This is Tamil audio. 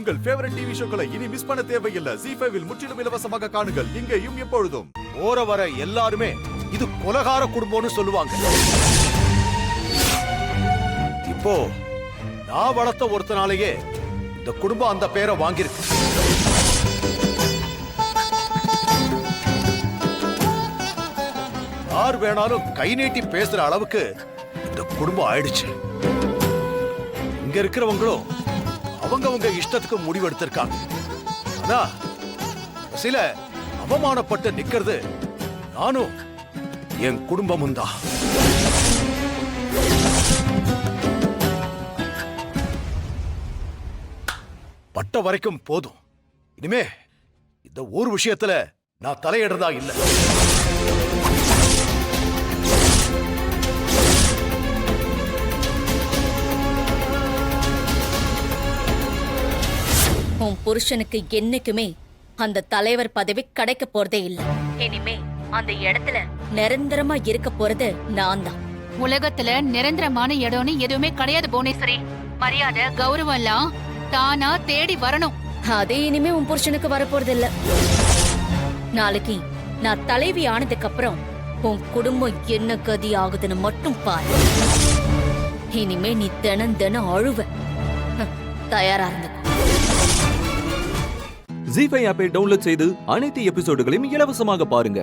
உங்கள் ஃபேவரட் டிவி ஷோக்களை இனி மிஸ் பண்ண தேவையில்லை. ZEE5 இல் முற்றிலும் இலவசமாக காணுங்கள். இங்கேயும் எப்பொழுதும். ஓர வர எல்லாருமே இது கொலகார குடும்பம்னு சொல்லுவாங்க. இப்போ நான் வளர்த்த ஒருத்தனாலேயே இந்த குடும்பம் அந்த பேரை வாங்கியிருக்கு. யார் வேணாலும் கை நீட்டி பேசுற அளவுக்கு இந்த குடும்பம் ஆயிடுச்சு. இங்க இருக்கிறவங்களும் அவங்க இஷ்டத்துக்கு முடிவெடுத்திருக்காங்க. ஆனா சில அவமானப்பட்டு நிக்கிறது நானும் என் குடும்பமும் தான். பட்ட வரைக்கும் போதும். இனிமே இந்த ஊர் விஷயத்துல நான் தலையிடுறதா இல்லை. உன் புருஷனுக்கு என்னைக்குமே அந்த தலைவர் பதவி கிடைக்க போறதே இல்ல. இனிமே அந்த இடத்துல நிரந்தரமா இருக்க போறது நான் தான். உலகத்துல நிரந்தரமான இடம்னு எதுவுமே கிடையாது புவனேஸ்வரி. மரியாதை கௌரவம் எல்லாம் தானா தேடி வரணும். அதே இனிமே உன் புருஷனுக்கு வரப்போறது இல்ல. நாளைக்கு நான் தலைவி ஆனதுக்கு அப்புறம் உன் குடும்பம் என்ன கதி ஆகுதுன்னு மட்டும் பாரு. இனிமே நீ தினம் தினம் அழுவ. தயாரா இருந்த ZEE5 ஆப்பை டவுன்லோட் செய்து அனைத்து எபிசோடுகளையும் இலவசமாக பாருங்க.